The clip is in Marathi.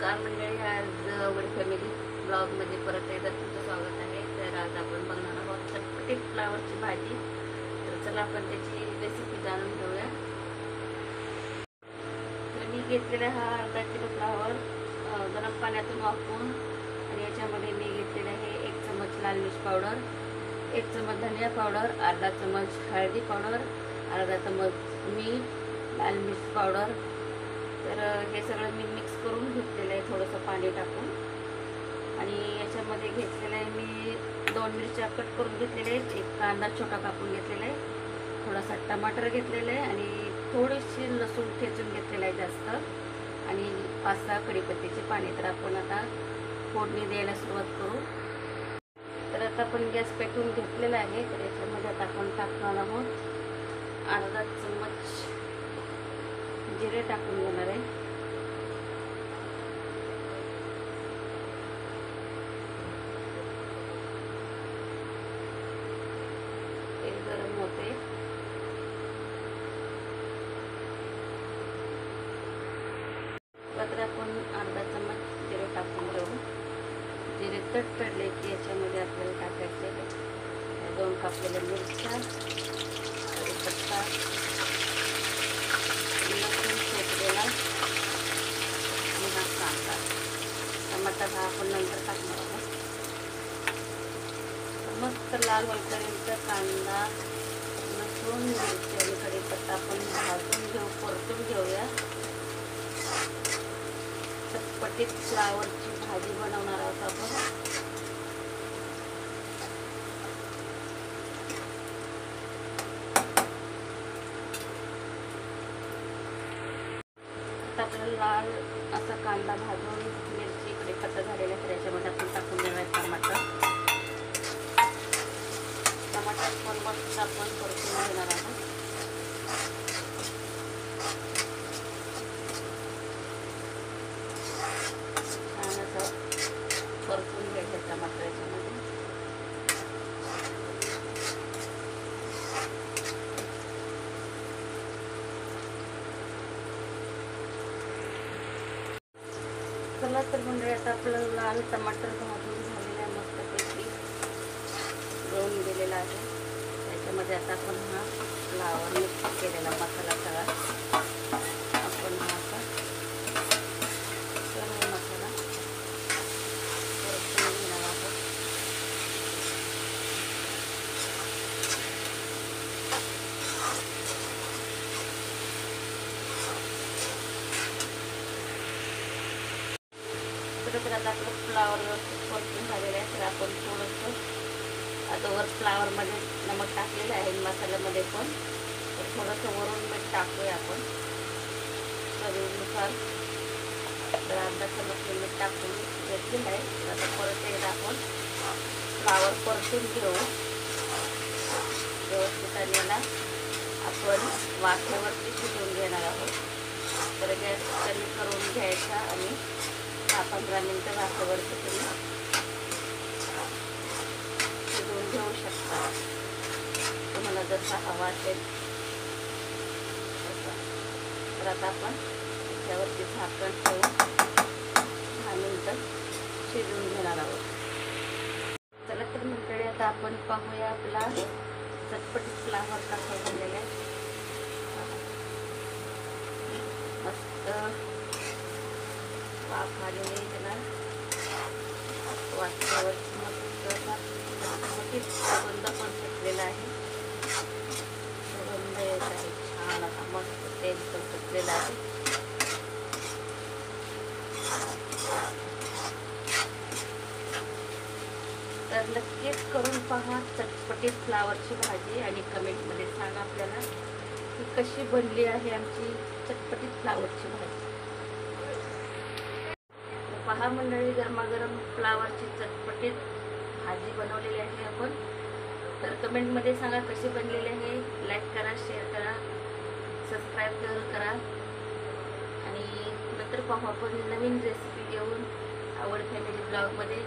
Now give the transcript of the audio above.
नमस्कार मंडळी, आज आवड फॅमिली ब्लॉगमध्ये परत एकदा तुमचं स्वागत आहे. तर आज आपण बघणार आहोत चटपटीत फ्लावरची भाजी. तर चला आपण त्याची रेसिपी जाणून घेऊया. तर मी घेतलेला हा अर्धा किलो फ्लावर गरम पाण्यातून वाफवून, आणि याच्यामध्ये मी घेतलेले आहे 1 चमच लाल मिर्च पावडर, 1 चमच धनिया पावडर, अर्धा चमच हळदी पावडर, अर्धा चमच मीठ, लाल मिर्च पावडर. तर हे सगळं मी मिक्स करून घेतलेलं आहे थोडंसं पाणी टाकून. आणि याच्यामध्ये घेतलेलं आहे मी 2 मिरच्या कट करून घेतलेल्या आहेत, 1 कांदा छोटा कापून घेतलेला आहे, थोडासा टमाटर घेतलेला आहे आणि थोडीशी लसूण ठेचून घेतलेला आहे जास्त, आणि 5-6 कढीपत्त्याचे पाणी. तर आपण आता फोडणी द्यायला सुरुवात करू. तर आता आपण गॅस पेटवून घेतलेला आहे. तर याच्यामध्ये आता आपण टाकणार आहोत अर्धा चमच जिरे टाकून घेणार आहे. ते गरम होते. तर आपण अर्धा चमच जिरे टाकून घेऊ. जिरे तडतडले की याच्यामध्ये आपल्याला टाकायचे 2 कापलेल्या मिरच्या, कढीपत्ता, लसूण ठेचलेला आणि हा कांदा. टमाटर हा आपण नंतर टाकणार आहोत. मस्त लाल होईपर्यंत कांदा, लसूण, मिरची आणि कढीपत्ता आपण भाजून घेऊ, परतून घेऊया. चटपटीत फ्लावरची भाजी बनवणार आहोत आपण. आपल्याला लाल असा कांदा भाजून मिरची कढीपत्ता झालेला आहे. त्याच्यामध्ये आपण टाकून देणार टमाटर. टमाटर पण मस्त आपण परतून घेणार आहोत. छान असं परतून घ्यायचं टमाटर याच्यामध्ये. चला तर मंडळी, आता आपलं लाल टमाटर भाजून झालेला आहे, मस्तपैकी गळून गेलेला आहे. त्याच्यामध्ये आता आपण हा फ्लावर मिक्स केलेला मसाला सगळा आपण हा असा सर्व मसाला परतून घेणार आहोत. तर आता आपलं फ्लावर व्यवस्थित परतून झालेलं आहे. तर आपण थोडंसं आता वर फ्लावरमध्ये नमक टाकलेलं आहे, मसाल्यामध्ये पण. तर थोडंसं वरून मीठ टाकूया आपण चवीनुसार. तर अर्धा चमच मीठ टाकून घेतलेलं आहे. तर आता परत एकदा आपण फ्लावर परतून घेऊ व्यवस्थित, आणि याला आपण वाफेवरती शिजवून घेणार आहोत. तर गॅस कमी करून घ्यायचा आणि 10-15 मिनिटं वाफेवरती तुम्ही शिजवून घेऊ शकता, तुम्हाला जसा हवा असेल तसा. तर आता आपण त्यावरती झाकण ठेवून 10 मिनिटं शिजवून घेणार आहोत. चला तर मंडळी, आता आपण पाहूया आपला चटपटीत फ्लावर कसा झालेला आहे. मस्त वाफ आलेली आहे त्याला. वाफेवर मस्त सुगंध पण सुटलेला आहे. सुगंध येत आहे छान असा, मस्त तेल पण सुटलेलं आहे. तर नक्कीच करून पहा चटपटीत फ्लावरची भाजी, आणि कमेंटमध्ये सांगा आपल्याला की कशी बनली आहे आमची चटपटीत फ्लावरची भाजी. पहा मंडळी, गरमागरम फ्लावरची चटपटीत भाजी बनवलेली आहे आपण. तर कमेंटमध्ये सांगा कशी बनलेली आहे. लाईक करा, शेअर करा, सबस्क्राईब करा, आणि नंतर पाहू आपण नवीन रेसिपी घेऊन आवड फॅमिली ब्लॉगमध्ये.